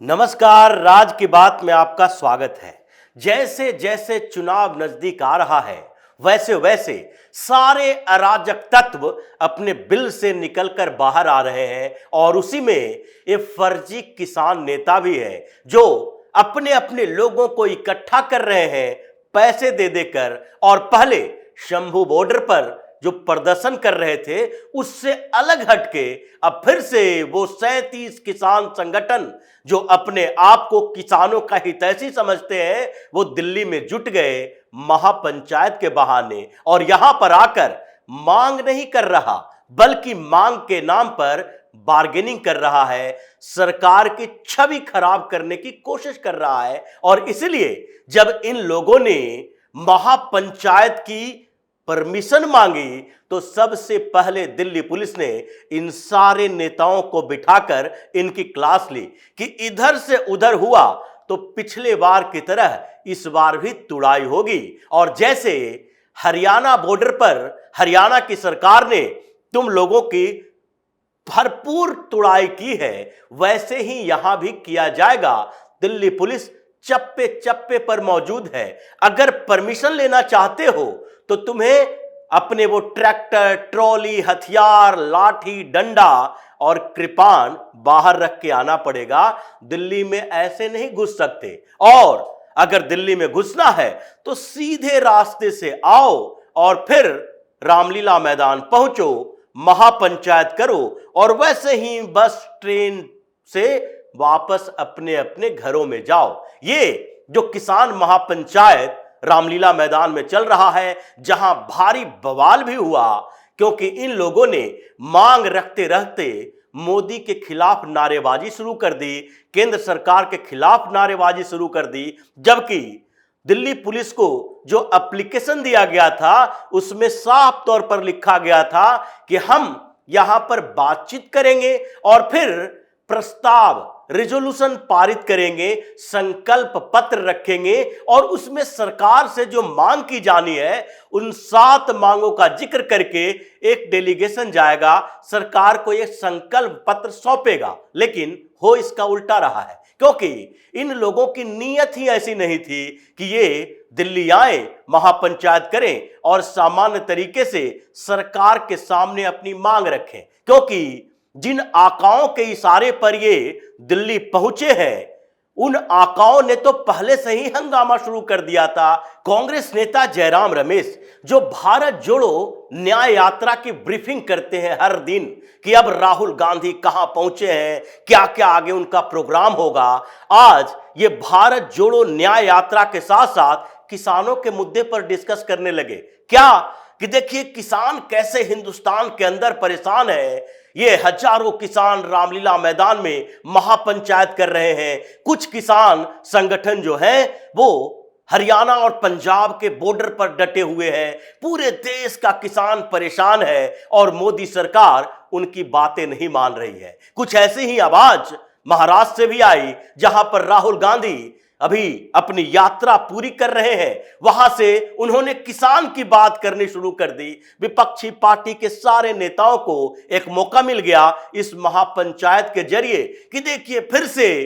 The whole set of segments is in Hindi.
नमस्कार, राज की बात में आपका स्वागत है। जैसे जैसे चुनाव नजदीक आ रहा है वैसे वैसे सारे अराजक तत्व अपने बिल से निकलकर बाहर आ रहे हैं और उसी में ये फर्जी किसान नेता भी है जो अपने अपने लोगों को इकट्ठा कर रहे हैं पैसे दे देकर। और पहले शंभू बॉर्डर पर जो प्रदर्शन कर रहे थे उससे अलग हटके अब फिर से वो 37 किसान संगठन जो अपने आप को किसानों का हितैषी समझते हैं वो दिल्ली में जुट गए महापंचायत के बहाने और यहां पर आकर मांग नहीं कर रहा बल्कि मांग के नाम पर बार्गेनिंग कर रहा है, सरकार की छवि खराब करने की कोशिश कर रहा है। और इसलिए जब इन लोगों ने महापंचायत की परमिशन मांगी तो सबसे पहले दिल्ली पुलिस ने इन सारे नेताओं को बिठाकर इनकी क्लास ली कि इधर से उधर हुआ तो पिछले बार की तरह इस बार भी तुड़ाई होगी। और जैसे हरियाणा बॉर्डर पर हरियाणा की सरकार ने तुम लोगों की भरपूर तुड़ाई की है वैसे ही यहां भी किया जाएगा। दिल्ली पुलिस चप्पे चप्पे पर मौजूद है। अगर परमिशन लेना चाहते हो तो तुम्हें अपने वो ट्रैक्टर, ट्रॉली, हथियार, लाठी, डंडा और कृपान बाहर रख के आना पड़ेगा। दिल्ली में ऐसे नहीं घुस सकते। और अगर दिल्ली में घुसना है तो सीधे रास्ते से आओ और फिर रामलीला मैदान पहुंचो, महापंचायत करो और वैसे ही बस ट्रेन से वापस अपने अपने घरों में जाओ। ये जो किसान महापंचायत रामलीला मैदान में चल रहा है जहां भारी बवाल भी हुआ क्योंकि इन लोगों ने मांग रखते रहते मोदी के खिलाफ नारेबाजी शुरू कर दी, केंद्र सरकार के खिलाफ नारेबाजी शुरू कर दी। जबकि दिल्ली पुलिस को जो एप्लीकेशन दिया गया था उसमें साफ तौर पर लिखा गया था कि हम यहां पर बातचीत करेंगे और फिर प्रस्ताव रिजोल्यूशन पारित करेंगे, संकल्प पत्र रखेंगे और उसमें सरकार से जो मांग की जानी है उन 7 मांगों का जिक्र करके एक डेलीगेशन जाएगा, सरकार को यह संकल्प पत्र सौंपेगा। लेकिन हो इसका उल्टा रहा है क्योंकि इन लोगों की नीयत ही ऐसी नहीं थी कि ये दिल्ली आए, महापंचायत करें और सामान्य तरीके से सरकार के सामने अपनी मांग रखें। क्योंकि जिन आकाओं के इशारे पर ये दिल्ली पहुंचे हैं उन आकाओं ने तो पहले से ही हंगामा शुरू कर दिया था। कांग्रेस नेता जयराम रमेश जो भारत जोड़ो न्याय यात्रा की ब्रीफिंग करते हैं हर दिन कि अब राहुल गांधी कहां पहुंचे हैं, क्या क्या आगे उनका प्रोग्राम होगा, आज ये भारत जोड़ो न्याय यात्रा के साथ साथ किसानों के मुद्दे पर डिस्कस करने लगे। क्या कि देखिए किसान कैसे हिंदुस्तान के अंदर परेशान है। ये हजारों किसान रामलीला मैदान में महापंचायत कर रहे हैं। कुछ किसान संगठन जो है वो हरियाणा और पंजाब के बॉर्डर पर डटे हुए हैं। पूरे देश का किसान परेशान है और मोदी सरकार उनकी बातें नहीं मान रही है। कुछ ऐसी ही आवाज महाराष्ट्र से भी आई जहां पर राहुल गांधी अभी अपनी यात्रा पूरी कर रहे हैं। वहां से उन्होंने किसान की बात करनी शुरू कर दी। विपक्षी पार्टी के सारे नेताओं को एक मौका मिल गया इस महापंचायत के जरिए कि देखिए फिर से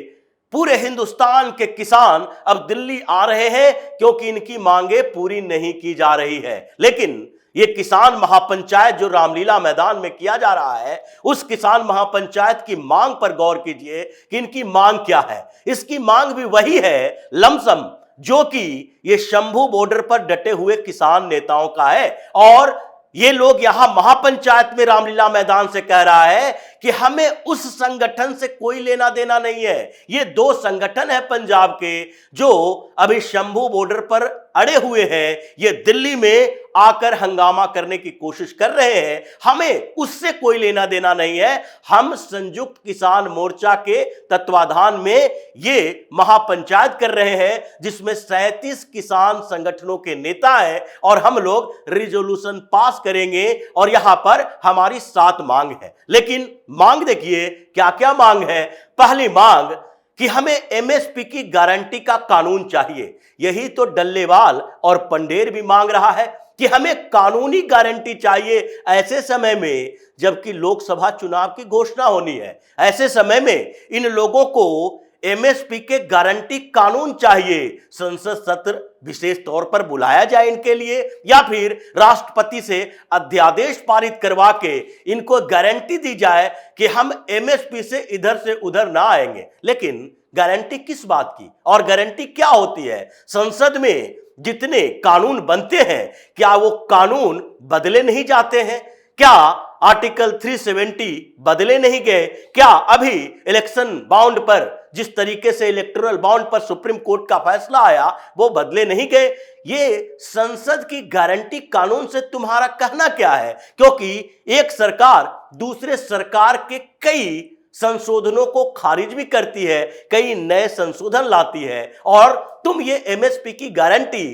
पूरे हिंदुस्तान के किसान अब दिल्ली आ रहे हैं क्योंकि इनकी मांगे पूरी नहीं की जा रही है। लेकिन ये किसान महापंचायत जो रामलीला मैदान में किया जा रहा है उस किसान महापंचायत की मांग पर गौर कीजिए कि इनकी मांग क्या है। इसकी मांग भी वही है लमसम जो कि ये शंभू बॉर्डर पर डटे हुए किसान नेताओं का है। और ये लोग यहां महापंचायत में रामलीला मैदान से कह रहा है कि हमें उस संगठन से कोई लेना देना नहीं है। ये 2 संगठन है पंजाब के जो अभी शंभू बॉर्डर पर अड़े हुए हैं, ये दिल्ली में आकर हंगामा करने की कोशिश कर रहे हैं। हमें उससे कोई लेना देना नहीं है। हम संयुक्त किसान मोर्चा के तत्वाधान में ये महापंचायत कर रहे हैं जिसमें 37 किसान संगठनों के नेता हैं और हम लोग रिजोल्यूशन पास करेंगे और यहां पर हमारी 7 मांग है। लेकिन मांग देखिए क्या क्या मांग है। पहली मांग कि हमें एमएसपी की गारंटी का कानून चाहिए। यही तो डल्लेवाल और पंडेर भी मांग रहा है कि हमें कानूनी गारंटी चाहिए ऐसे समय में जबकि लोकसभा चुनाव की घोषणा होनी है। ऐसे समय में इन लोगों को एमएसपी के गारंटी कानून चाहिए। संसद सत्र विशेष तौर पर बुलाया जाए इनके लिए, या फिर राष्ट्रपति से अध्यादेश पारित करवा के इनको गारंटी दी जाए कि हम एमएसपी से इधर से उधर ना आएंगे। लेकिन गारंटी किस बात की और गारंटी क्या होती है? संसद में जितने कानून बनते हैं क्या वो कानून बदले नहीं जाते हैं? क्या आर्टिकल 370 बदले नहीं गए? क्या अभी इलेक्शन बाउंड पर जिस तरीके से इलेक्टोरल बाउंड पर सुप्रीम कोर्ट का फैसला आया वो बदले नहीं गए? ये संसद की गारंटी कानून से तुम्हारा कहना क्या है? क्योंकि एक सरकार दूसरे सरकार के कई संशोधनों को खारिज भी करती है, कई नए संशोधन लाती है, और तुम ये एमएसपी की गारंटी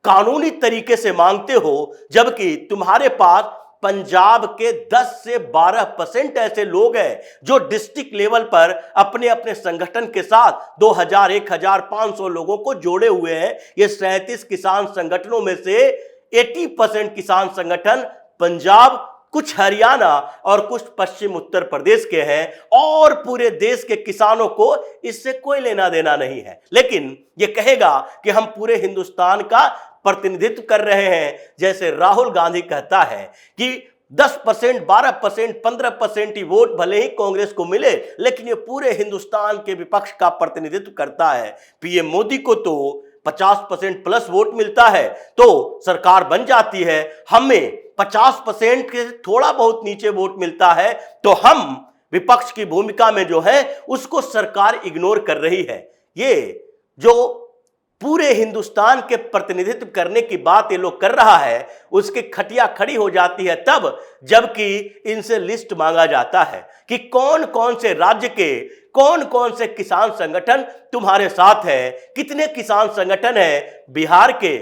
कानूनी तरीके से मांगते हो, जबकि तुम्हारे पास पंजाब के 10 से 12% ऐसे लोग हैं जो डिस्ट्रिक्ट लेवल पर अपने अपने संगठन के साथ 2000, 1500 लोगों को जोड़े हुए हैं। ये 37 किसान संगठनों में से 80% किसान संगठन पंजाब, कुछ हरियाणा और कुछ पश्चिम उत्तर प्रदेश के हैं, और पूरे देश के किसानों को इससे कोई लेना देना नहीं है। लेकिन ये कहेगा कि हम पूरे हिंदुस्तान का प्रतिनिधित्व कर रहे हैं। जैसे राहुल गांधी कहता है कि 10%, 12%, 15% ही वोट भले ही कांग्रेस को मिले, लेकिन ये पूरे हिंदुस्तान के विपक्ष का प्रतिनिधित्व करता है। पीएम मोदी को तो 50% प्लस वोट मिलता है तो सरकार बन जाती है। हमें 50% के थोड़ा बहुत नीचे वोट मिलता है तो हम विपक्ष की भूमिका में जो है उसको सरकार इग्नोर कर रही है। ये जो पूरे हिंदुस्तान के प्रतिनिधित्व करने की बात ये लोग कर रहा है, उसकी खटिया खड़ी हो जाती है तब जबकि इनसे लिस्ट मांगा जाता है कि कौन कौन से राज्य के कौन कौन से किसान संगठन तुम्हारे साथ है, कितने किसान संगठन है बिहार के,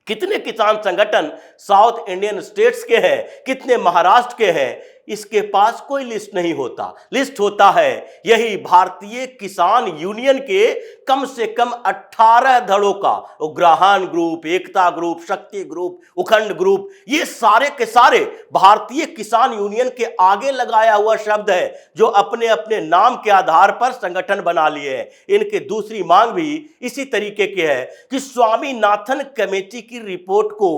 कितने किसान संगठन साउथ इंडियन स्टेट्स के हैं, कितने महाराष्ट्र के हैं। इसके पास कोई लिस्ट नहीं होता। लिस्ट होता है यही भारतीय किसान यूनियन के कम से कम 18 धड़ों का, उग्रहान ग्रुप, एकता ग्रुप, शक्ति ग्रुप, उखंड ग्रुप, ये सारे के सारे भारतीय किसान यूनियन के आगे लगाया हुआ शब्द है जो अपने अपने नाम के आधार पर संगठन बना लिए हैं। इनके दूसरी मांग भी इसी तरीके की है कि स्वामीनाथन कमेटी की रिपोर्ट को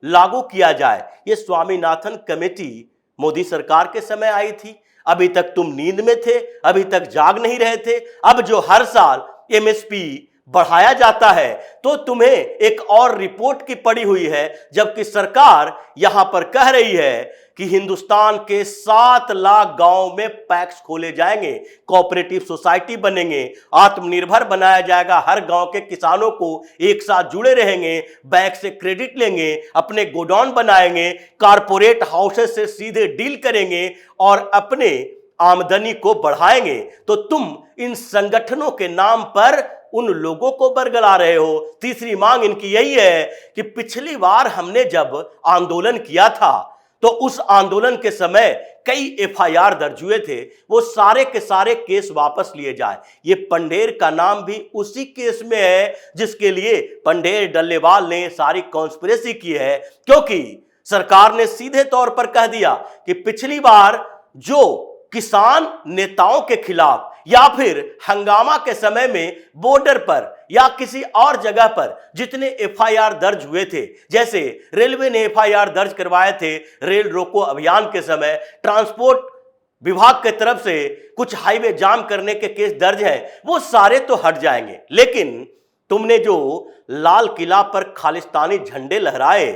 लागू किया जाए। ये स्वामीनाथन कमेटी मोदी सरकार के समय आई थी, अभी तक तुम नींद में थे, अभी तक जाग नहीं रहे थे। अब जो हर साल एमएसपी बढ़ाया जाता है तो तुम्हें एक और रिपोर्ट की पड़ी हुई है, जबकि सरकार यहां पर कह रही है कि हिंदुस्तान के 7 लाख गांव में पैक्स खोले जाएंगे, कोऑपरेटिव सोसाइटी बनेंगे, आत्मनिर्भर बनाया जाएगा, हर गांव के किसानों को एक साथ जुड़े रहेंगे, बैंक से क्रेडिट लेंगे, अपने गोडाउन बनाएंगे, कारपोरेट हाउसेस से सीधे डील करेंगे और अपने आमदनी को बढ़ाएंगे। तो तुम इन संगठनों के नाम पर उन लोगों को बरगला रहे हो। तीसरी मांग इनकी यही है कि पिछली बार हमने जब आंदोलन किया था तो उस आंदोलन के समय कई एफआईआर दर्ज हुए थे, वो सारे के सारे केस वापस लिए जाए। ये पंढेर का नाम भी उसी केस में है जिसके लिए पंढेर डल्लेवाल ने सारी कॉन्स्पिरेसी की है, क्योंकि सरकार ने सीधे तौर पर कह दिया कि पिछली बार जो किसान नेताओं के खिलाफ या फिर हंगामा के समय में बॉर्डर पर या किसी और जगह पर जितने एफआईआर दर्ज हुए थे, जैसे रेलवे ने एफआईआर दर्ज करवाए थे रेल रोको अभियान के समय, ट्रांसपोर्ट विभाग की तरफ से कुछ हाईवे जाम करने के केस दर्ज हैं, वो सारे तो हट जाएंगे। लेकिन तुमने जो लाल किला पर खालिस्तानी झंडे लहराए,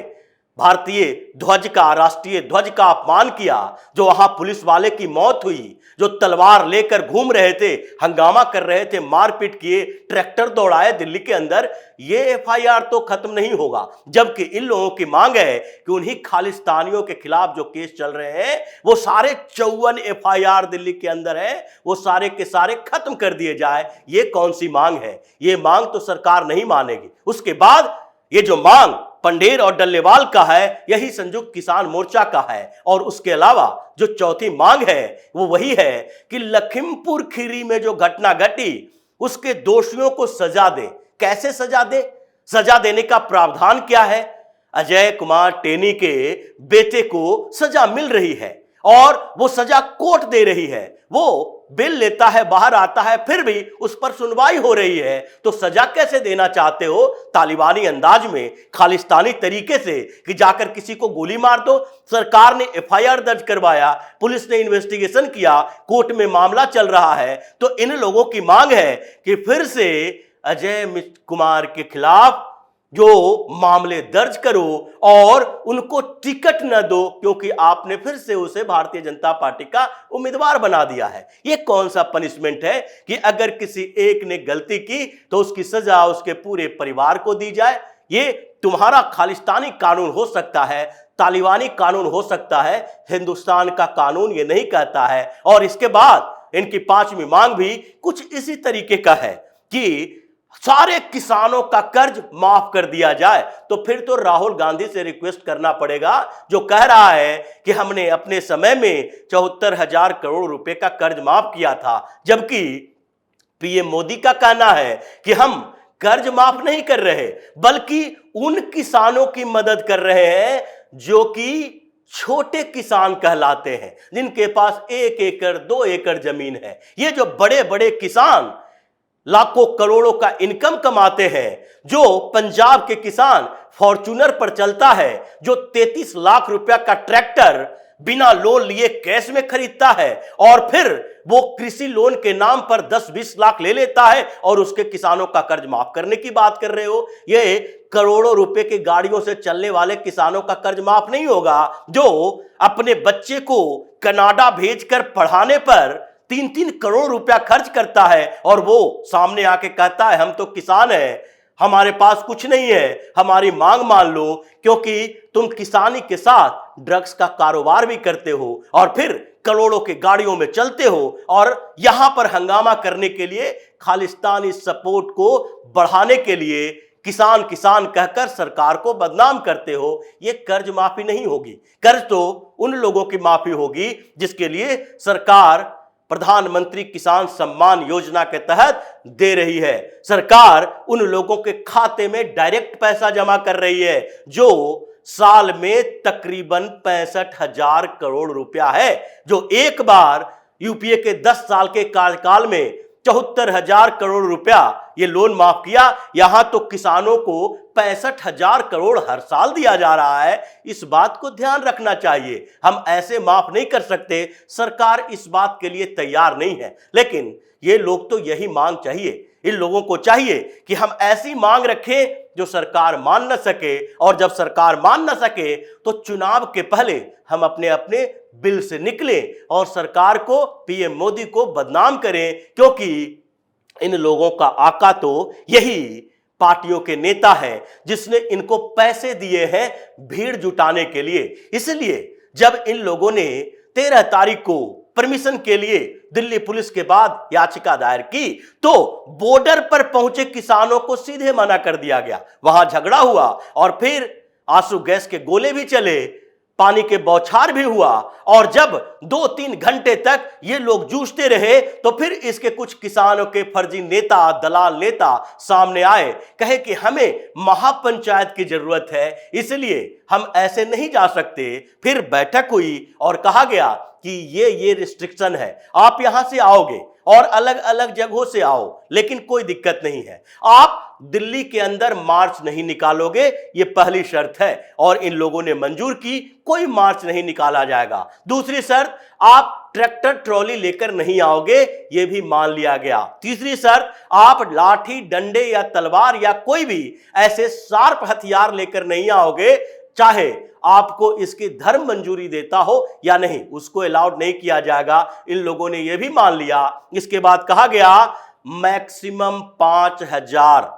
भारतीय ध्वज का, राष्ट्रीय ध्वज का अपमान किया, जो वहां पुलिस वाले की मौत हुई, जो तलवार लेकर घूम रहे थे, हंगामा कर रहे थे, मारपीट किए, ट्रैक्टर दौड़ाए दिल्ली के अंदर, ये एफआईआर तो खत्म नहीं होगा। जबकि इन लोगों की मांग है कि उन्हीं खालिस्तानियों के खिलाफ जो केस चल रहे हैं वो सारे 54 एफआईआर दिल्ली के अंदर है, वो सारे के सारे खत्म कर दिए जाए। ये कौन सी मांग है? ये मांग तो सरकार नहीं मानेगी। उसके बाद ये जो मांग पंढेर और डल्लेवाल का है, यही संयुक्त किसान मोर्चा का है। और उसके अलावा जो चौथी मांग है वो वही है कि लखीमपुर खीरी में जो घटना घटी उसके दोषियों को सजा दे। कैसे सजा दे? सजा देने का प्रावधान क्या है? अजय कुमार टेनी के बेटे को सजा मिल रही है और वो सजा कोर्ट दे रही है। वो बेल लेता है, बाहर आता है, फिर भी उस पर सुनवाई हो रही है, तो सजा कैसे देना चाहते हो? तालिबानी अंदाज में, खालिस्तानी तरीके से कि जाकर किसी को गोली मार दो। सरकार ने एफआईआर दर्ज करवाया, पुलिस ने इन्वेस्टिगेशन किया, कोर्ट में मामला चल रहा है। तो इन लोगों की मांग है कि फिर से अजय कुमार के खिलाफ जो मामले दर्ज करो और उनको टिकट न दो, क्योंकि आपने फिर से उसे भारतीय जनता पार्टी का उम्मीदवार बना दिया है। ये कौन सा पनिशमेंट है कि अगर किसी एक ने गलती की तो उसकी सजा उसके पूरे परिवार को दी जाए? ये तुम्हारा खालिस्तानी कानून हो सकता है, तालिबानी कानून हो सकता है, हिंदुस्तान का कानून ये नहीं कहता है। और इसके बाद इनकी पांचवी मांग भी कुछ इसी तरीके का है कि सारे किसानों का कर्ज माफ कर दिया जाए। तो फिर तो राहुल गांधी से रिक्वेस्ट करना पड़ेगा, जो कह रहा है कि हमने अपने समय में 74,000 करोड़ रुपए का कर्ज माफ किया था, जबकि पीएम मोदी का कहना है कि हम कर्ज माफ नहीं कर रहे, बल्कि उन किसानों की मदद कर रहे हैं जो कि छोटे किसान कहलाते हैं, जिनके पास 1 एकड़ 2 एकड़ जमीन है। ये जो बड़े बड़े किसान लाखों करोड़ों का इनकम कमाते हैं, जो पंजाब के किसान फॉर्च्यूनर पर चलता है, जो 33 लाख रुपया का ट्रैक्टर बिना लोन लिए कैश में खरीदता है और फिर वो कृषि लोन के नाम पर 10-20 लाख ले लेता है और उसके किसानों का कर्ज माफ करने की बात कर रहे हो। ये करोड़ों रुपए की गाड़ियों से चलने वाले किसानों का कर्ज माफ नहीं होगा, जो अपने बच्चे को कनाडा भेजकर पढ़ाने पर 3-3 करोड़ रुपया खर्च करता है और वो सामने आके कहता है हम तो किसान हैं, हमारे पास कुछ नहीं है, हमारी मांग मान लो, क्योंकि तुम किसानी के साथ ड्रग्स का कारोबार भी करते हो और फिर करोड़ों की गाड़ियों में चलते हो और यहां पर हंगामा करने के लिए, खालिस्तानी सपोर्ट को बढ़ाने के लिए किसान किसान कहकर सरकार को बदनाम करते हो। ये कर्ज माफी नहीं होगी। कर्ज तो उन लोगों की माफी होगी जिसके लिए सरकार प्रधानमंत्री किसान सम्मान योजना के तहत दे रही है। सरकार उन लोगों के खाते में डायरेक्ट पैसा जमा कर रही है, जो साल में तकरीबन 65,000 करोड़ रुपया है, जो एक बार यूपीए के 10 साल के कार्यकाल में 74,000 करोड़ रुपया ये लोन माफ किया। यहां तो किसानों को 65,000 करोड़ हर साल दिया जा रहा है। इस बात को ध्यान रखना चाहिए। हम ऐसे माफ नहीं कर सकते, सरकार इस बात के लिए तैयार नहीं है। लेकिन ये लोग तो यही मांग चाहिए, इन लोगों को चाहिए कि हम ऐसी मांग रखें जो सरकार मान न सके, और जब सरकार मान न सके तो चुनाव के पहले हम अपने अपने बिल से निकले और सरकार को, पीएम मोदी को बदनाम करें, क्योंकि इन लोगों का आका तो यही पार्टियों के नेता है जिसने इनको पैसे दिए हैं भीड़ जुटाने के लिए। इसलिए जब इन लोगों ने 13 तारीख को परमिशन के लिए दिल्ली पुलिस के बाद याचिका दायर की, तो बॉर्डर पर पहुंचे किसानों को सीधे मना कर दिया गया। वहां झगड़ा हुआ और फिर आंसू गैस के गोले भी चले, पानी के बौछार भी हुआ, और जब 2-3 घंटे तक ये लोग जूझते रहे तो फिर इसके कुछ किसानों के फर्जी नेता, दलाल नेता सामने आए, कहे कि हमें महापंचायत की जरूरत है, इसलिए हम ऐसे नहीं जा सकते। फिर बैठक हुई और कहा गया कि ये रिस्ट्रिक्शन है, आप यहां से आओगे और अलग अलग जगहों से आओ, लेकिन कोई दिक्कत नहीं है, आप दिल्ली के अंदर मार्च नहीं निकालोगे, ये पहली शर्त है। और इन लोगों ने मंजूर की, कोई मार्च नहीं निकाला जाएगा। दूसरी शर्त, आप ट्रैक्टर ट्रॉली लेकर नहीं आओगे, ये भी मान लिया गया। तीसरी शर्त, आप लाठी, डंडे या तलवार या कोई भी ऐसे शार्प हथियार लेकर नहीं आओगे, चाहे आपको इसकी धर्म मंजूरी देता हो या नहीं, उसको अलाउड नहीं किया जाएगा। इन लोगों ने यह भी मान लिया। इसके बाद कहा गया मैक्सिमम 5,000,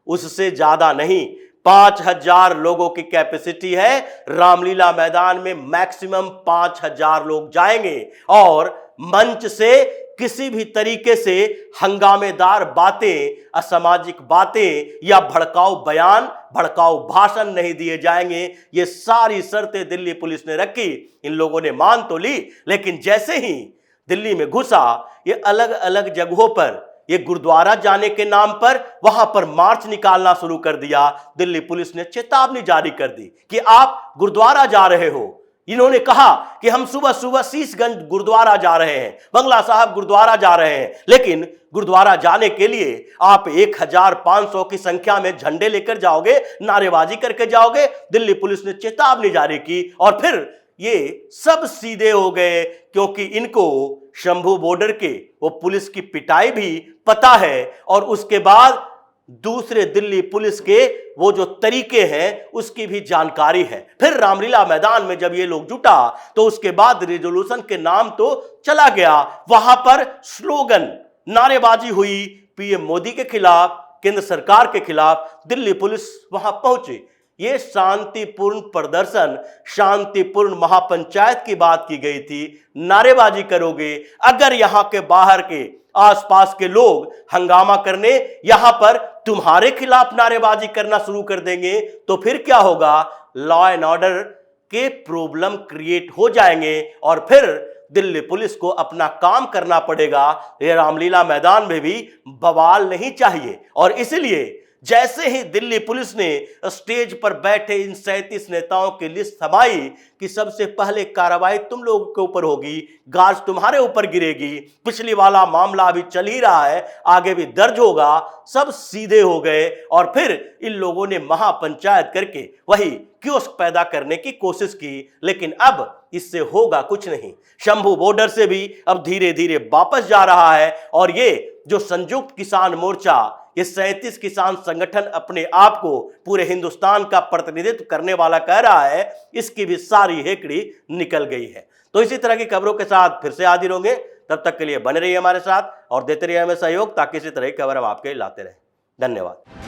उससे ज्यादा नहीं। 5,000 लोगों की कैपेसिटी है। रामलीला मैदान में मैक्सिमम 5,000 लोग जाएंगे और मंच से किसी भी तरीके से हंगामेदार बातें, असामाजिक बातें या भड़काऊ बयान, भड़काऊ भाषण नहीं दिए जाएंगे। ये सारी शर्तें दिल्ली पुलिस ने रखी। इन लोगों ने मान तो ली, लेकिन जैसे ही दिल्ली में घुसा, ये अलग अलग जगहों पर, ये गुरुद्वारा जाने के नाम पर वहां पर मार्च निकालना शुरू कर दिया। दिल्ली पुलिस ने चेतावनी जारी कर दी कि आप गुरुद्वारा जा रहे हो, इन्होंने कहा कि हम सुबह सुबह शीशगंज गुरुद्वारा जा रहे हैं, बंगला साहब गुरुद्वारा जा रहे हैं, लेकिन गुरुद्वारा जाने के लिए आप 1500 की संख्या में झंडे लेकर जाओगे, नारेबाजी करके जाओगे। दिल्ली पुलिस ने चेतावनी जारी की और फिर ये सब सीधे हो गए, क्योंकि इनको शंभू बॉर्डर के वो पुलिस की पिटाई भी पता है और उसके बाद दूसरे दिल्ली पुलिस के वो जो तरीके हैं उसकी भी जानकारी है। फिर रामलीला मैदान में जब ये लोग जुटा तो उसके बाद रिजोल्यूशन के नाम तो चला गया, वहां पर स्लोगन नारेबाजी हुई पीएम मोदी के खिलाफ, केंद्र सरकार के खिलाफ। दिल्ली पुलिस वहां पहुंची। ये शांतिपूर्ण प्रदर्शन, शांतिपूर्ण महापंचायत की बात की गई थी। नारेबाजी करोगे, अगर यहां के बाहर के आसपास के लोग हंगामा करने यहां पर तुम्हारे खिलाफ नारेबाजी करना शुरू कर देंगे तो फिर क्या होगा? लॉ एंड ऑर्डर के प्रॉब्लम क्रिएट हो जाएंगे और फिर दिल्ली पुलिस को अपना काम करना पड़ेगा। ये रामलीला मैदान में भी बवाल नहीं चाहिए। और इसलिए जैसे ही दिल्ली पुलिस ने स्टेज पर बैठे इन 37 नेताओं की लिस्ट थमाई कि सबसे पहले कार्रवाई तुम लोगों के ऊपर होगी, गाज तुम्हारे ऊपर गिरेगी, पिछली वाला मामला अभी चल ही रहा है, आगे भी दर्ज होगा, सब सीधे हो गए और फिर इन लोगों ने महापंचायत करके वही कियोस्क पैदा करने की कोशिश की। लेकिन अब इससे होगा कुछ नहीं। शंभू बॉर्डर से भी अब धीरे धीरे वापस जा रहा है और ये जो संयुक्त किसान मोर्चा, ये 37 किसान संगठन अपने आप को पूरे हिंदुस्तान का प्रतिनिधित्व करने वाला कह रहा है, इसकी भी सारी हेकड़ी निकल गई है। तो इसी तरह की खबरों के साथ फिर से हाजिर होंगे। तब तक के लिए बने रहिए हमारे साथ और देते रहिए हमें सहयोग, ताकि इसी तरह की खबर हम आपके लाते रहें। धन्यवाद।